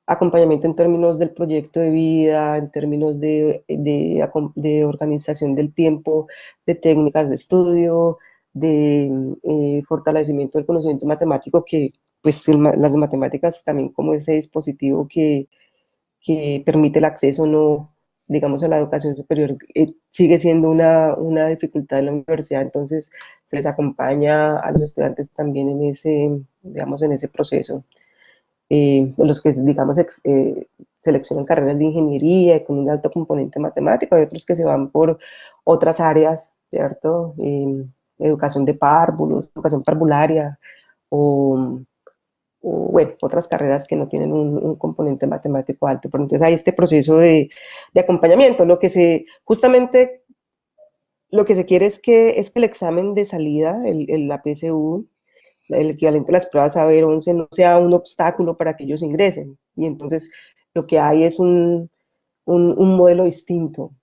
Speaker 1: acompañamiento en términos del proyecto de vida, en términos de organización del tiempo, de técnicas de estudio, de fortalecimiento del conocimiento matemático, que pues las matemáticas también como ese dispositivo que permite el acceso no, digamos, a la educación superior, sigue siendo una dificultad en la universidad, entonces se les acompaña a los estudiantes también en ese, digamos, en ese proceso. Los que, digamos, seleccionan carreras de ingeniería con un alto componente matemático, hay otros que se van por otras áreas, ¿cierto? Educación de párvulos, educación parvularia, o, bueno, otras carreras que no tienen un componente matemático alto. Pero entonces hay este proceso de acompañamiento. Justamente lo que se quiere es que el examen de salida, la PSU, el equivalente a las pruebas saber 11 no sea un obstáculo para que ellos ingresen. Y entonces lo que hay es un modelo distinto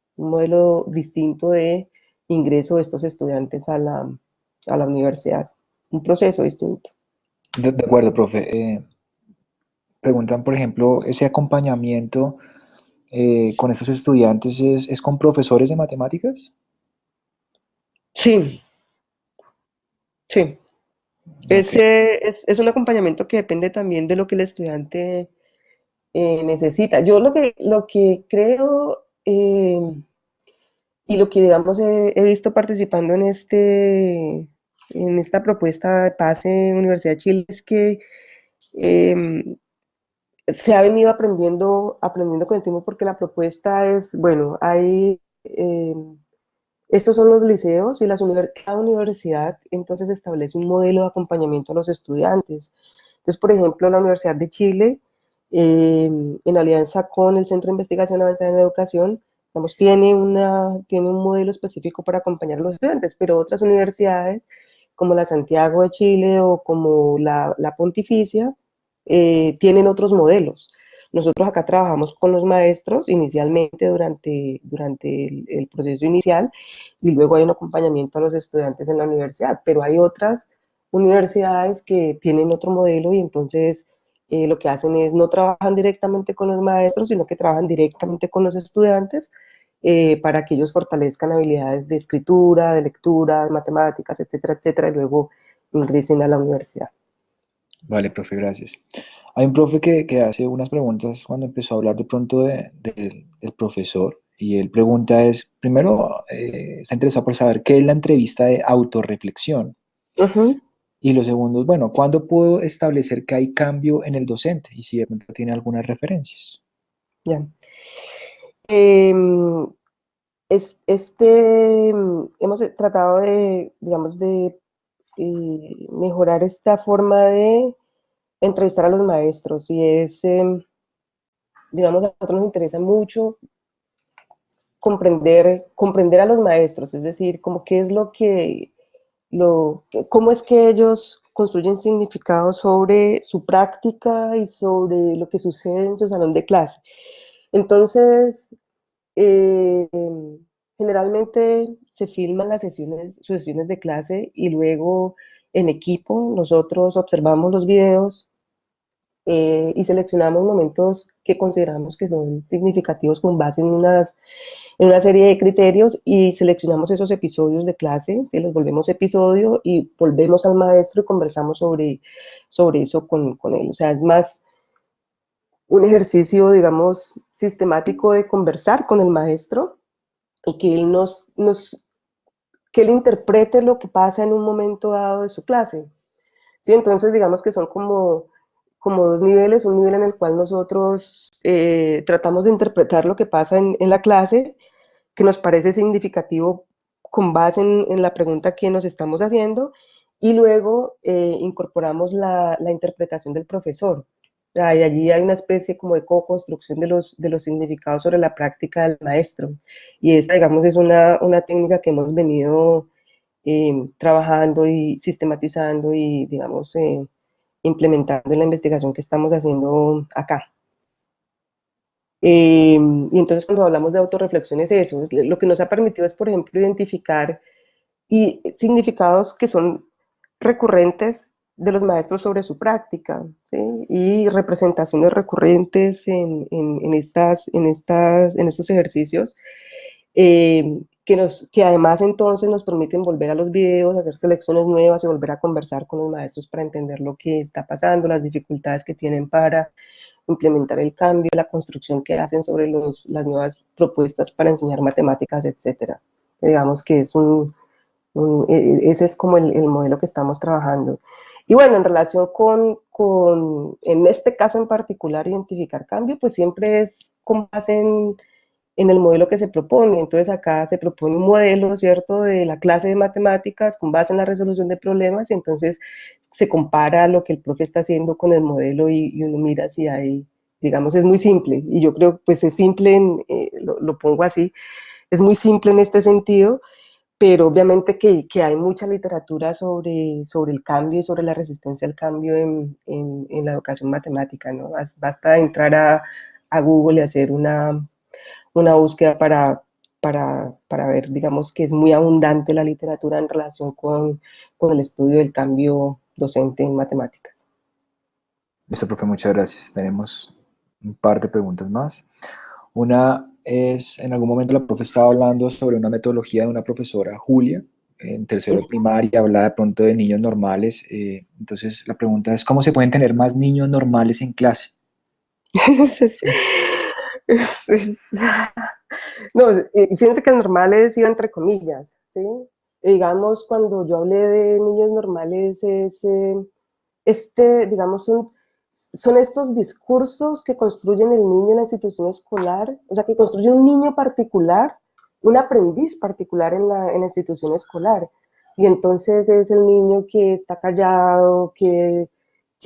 Speaker 1: de ingreso de estos estudiantes a la universidad, un proceso distinto.
Speaker 2: De acuerdo, profe. Preguntan, por ejemplo, ese acompañamiento con estos estudiantes es con profesores de matemáticas.
Speaker 1: Sí, sí.
Speaker 2: Ok,
Speaker 1: Es un acompañamiento que depende también de lo que el estudiante necesita. Yo lo que creo y lo que, digamos, he visto participando en esta propuesta de PASE Universidad de Chile es que eh, se ha venido aprendiendo con el tiempo porque la propuesta es, bueno, estos son los liceos y cada universidad entonces establece un modelo de acompañamiento a los estudiantes. Entonces, por ejemplo, la Universidad de Chile, en alianza con el Centro de Investigación Avanzada en Educación, digamos, tiene un modelo específico para acompañar a los estudiantes, pero otras universidades, como la Santiago de Chile o como la Pontificia, tienen otros modelos. Nosotros acá trabajamos con los maestros inicialmente durante el proceso inicial y luego hay un acompañamiento a los estudiantes en la universidad, pero hay otras universidades que tienen otro modelo y entonces lo que hacen es no trabajan directamente con los maestros, sino que trabajan directamente con los estudiantes para que ellos fortalezcan habilidades de escritura, de lectura, de matemáticas, etcétera, etcétera, y luego ingresen a la universidad.
Speaker 2: vale, profe, gracias. Hay un profe que hace unas preguntas cuando empezó a hablar de pronto del profesor y él pregunta es, primero, está interesado por saber qué es la entrevista de autorreflexión
Speaker 1: Ujú,
Speaker 2: y lo segundo es, bueno, ¿cuándo puedo establecer que hay cambio en el docente? Y si de pronto tiene algunas referencias.
Speaker 1: ya. Em, hemos tratado de, digamos, de mejorar esta forma de entrevistar a los maestros y digamos, a nosotros nos interesa mucho comprender a los maestros, es decir, como qué es cómo es que ellos construyen significados sobre su práctica y sobre lo que sucede en su salón de clase. Entonces, eh, generalmente se filman sus sesiones de clase y luego en equipo nosotros observamos los videos y seleccionamos momentos que consideramos que son significativos con base en una serie de criterios y seleccionamos esos episodios de clase, ¿sí? Los volvemos episodio y volvemos al maestro y conversamos sobre eso con él. O sea, es más un ejercicio, digamos, sistemático de conversar con el maestro y que él que él interprete lo que pasa en un momento dado de su clase. ¿Sí? Entonces, digamos que son como dos niveles, un nivel en el cual nosotros tratamos de interpretar lo que pasa en la clase, que nos parece significativo con base en la pregunta que nos estamos haciendo, y luego incorporamos la interpretación del profesor. Y allí hay una especie como de co-construcción de los significados sobre la práctica del maestro. Y esta, digamos, es una técnica que hemos venido trabajando y sistematizando y, digamos, implementando en la investigación que estamos haciendo acá. Y entonces cuando hablamos de autorreflexión es eso, lo que nos ha permitido es, por ejemplo, identificar significados que son recurrentes de los maestros sobre su práctica, ¿sí? Y representaciones recurrentes en estos ejercicios, que además entonces nos permiten volver a los videos, hacer selecciones nuevas y volver a conversar con los maestros para entender lo que está pasando, las dificultades que tienen para implementar el cambio, la construcción que hacen sobre las nuevas propuestas para enseñar matemáticas, etcétera. Digamos que ese es como el modelo que estamos trabajando. Y bueno, en relación en este caso en particular, identificar cambio, pues siempre es con base en el modelo que se propone. Entonces acá se propone un modelo, ¿cierto?, de la clase de matemáticas con base en la resolución de problemas, y entonces se compara lo que el profe está haciendo con el modelo y uno mira si hay, digamos, es muy simple. Y yo creo, pues es simple, lo pongo así, es muy simple en este sentido, pero obviamente que hay mucha literatura sobre el cambio y sobre la resistencia al cambio en la educación matemática, ¿no? Basta entrar a Google y hacer una búsqueda para ver, digamos, que es muy abundante la literatura en relación con el estudio del cambio docente en matemáticas.
Speaker 2: Listo, profe, muchas gracias. Tenemos un par de preguntas más. Una es, en algún momento la profe estaba hablando sobre una metodología de una profesora, Julia, en tercero de primaria, hablaba de pronto de niños normales. Entonces, la pregunta es, ¿cómo se pueden tener más niños normales en clase?
Speaker 1: Entonces,
Speaker 2: Sí.
Speaker 1: no, fíjense que normales iba entre comillas, ¿sí? Digamos, cuando yo hablé de niños normales, digamos, son estos discursos que construyen el niño en la institución escolar, o sea, que construye un niño particular, un aprendiz particular en la institución escolar. Y entonces es el niño que está callado, que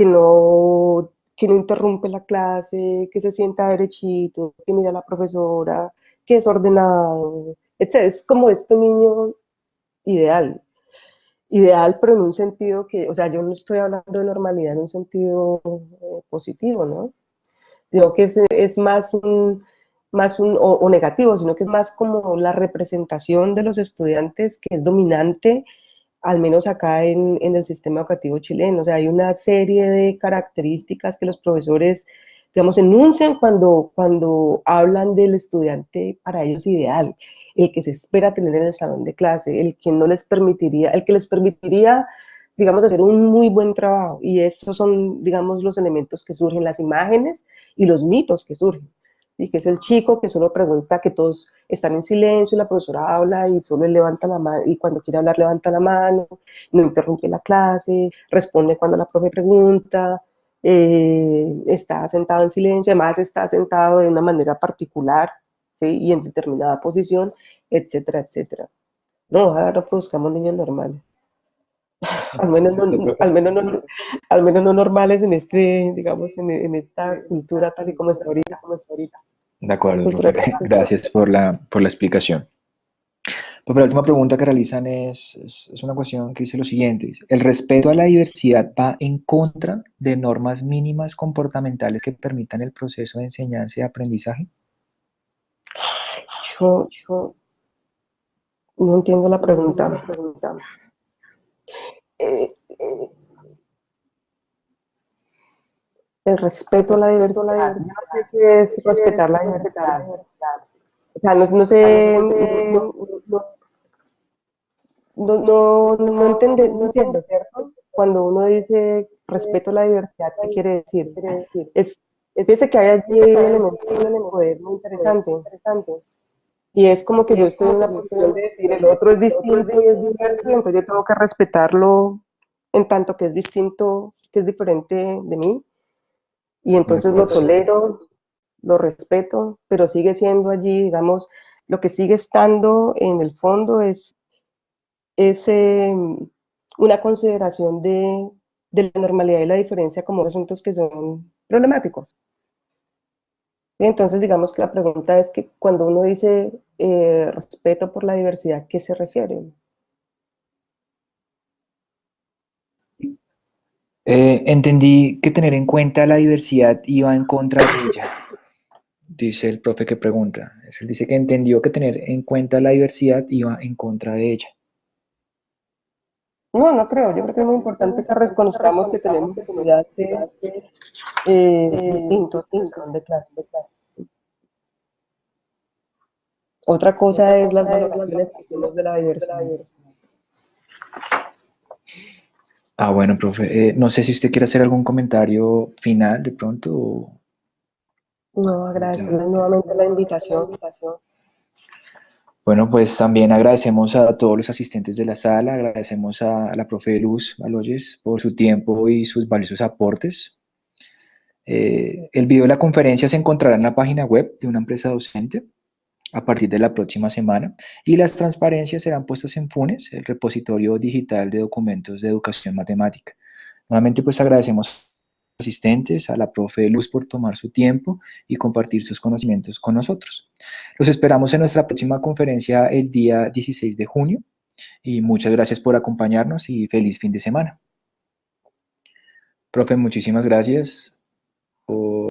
Speaker 1: no, que no interrumpe la clase, que se sienta derechito, que mira a la profesora, que es ordenado, etc. Es como este niño ideal. Ideal, pero en un sentido que, o sea, yo no estoy hablando de normalidad en un sentido positivo, ¿no? Digo que es o negativo, sino que es más como la representación de los estudiantes que es dominante, al menos acá en el sistema educativo chileno. O sea, hay una serie de características que los profesores, digamos, enuncian cuando hablan del estudiante para ellos ideal, el que se espera tener en el salón de clase, el que les permitiría, digamos, hacer un muy buen trabajo. Y esos son, digamos, los elementos que surgen, las imágenes y los mitos que surgen. Y que es el chico que solo pregunta, que todos están en silencio, y la profesora habla y solo él levanta la mano, y cuando quiere hablar levanta la mano, no interrumpe la clase, responde cuando la profe pregunta, está sentado en silencio, además está sentado de una manera particular, ¿sí? Y en determinada posición, etcétera, etcétera. No, ojalá no produzcamos niños normales. Al menos
Speaker 2: Listo,
Speaker 1: no,
Speaker 2: profe.
Speaker 1: al menos no normales en digamos, en esta cultura tal y como está ahorita.
Speaker 2: De acuerdo,
Speaker 1: Cultura
Speaker 2: profe.
Speaker 1: tal.
Speaker 2: Gracias por la explicación. Profe, la última pregunta que realizan es una cuestión que dice lo siguiente. Dice, ¿el respeto a la diversidad va en contra de normas mínimas comportamentales que permitan el proceso de enseñanza y aprendizaje?
Speaker 1: Yo no entiendo la pregunta. Eh, el respeto a la diversidad. Yo no sé qué es respetar la diversidad. O sea, no sé, no entiendo, ¿cierto? Cuando uno dice respeto a la diversidad, ¿qué quiere decir? Es, fíjese que hay allí un elemento de poder muy interesante. Y es como que yo estoy en una posición de decir, el otro es distinto y es diverso, y entonces yo tengo que respetarlo en tanto que es distinto, que es diferente de mí, y
Speaker 2: De
Speaker 1: entonces lo
Speaker 2: acuerdo.
Speaker 1: tolero, lo respeto, pero sigue siendo allí, digamos, lo que sigue estando en el fondo es una consideración de la normalidad y la diferencia como asuntos que son problemáticos. ¿Sí? Entonces, digamos que la pregunta es que cuando uno dice respeto por la diversidad, ¿qué se refiere?
Speaker 2: Entendí que tener en cuenta la diversidad iba en contra de ella, dice el profe que pregunta. Él dice que entendió que tener en cuenta la diversidad iba en contra de ella.
Speaker 1: No, no creo. Yo creo que es muy importante que reconozcamos que tenemos diversidad de distintos en el salón de clase. Otra cosa es las valoraciones que hacemos de la diversidad.
Speaker 2: Ah, bueno, profe, no sé si usted quiere hacer algún comentario final de pronto
Speaker 1: No,
Speaker 2: o ya.
Speaker 1: agradecerles nuevamente la invitación.
Speaker 2: Bueno, pues también agradecemos a todos los asistentes de la sala, agradecemos a la profe Luz Baloyes por su tiempo y sus valiosos aportes. El video de la conferencia se encontrará en la página web de una empresa docente a partir de la próxima semana y las transparencias serán puestas en FUNES, el repositorio digital de documentos de educación matemática. Nuevamente, pues agradecemos a los asistentes, a la profe Luz por tomar su tiempo y compartir sus conocimientos con nosotros. Los esperamos en nuestra próxima conferencia el día 16 de junio y muchas gracias por acompañarnos y feliz fin de semana. Profe, muchísimas gracias por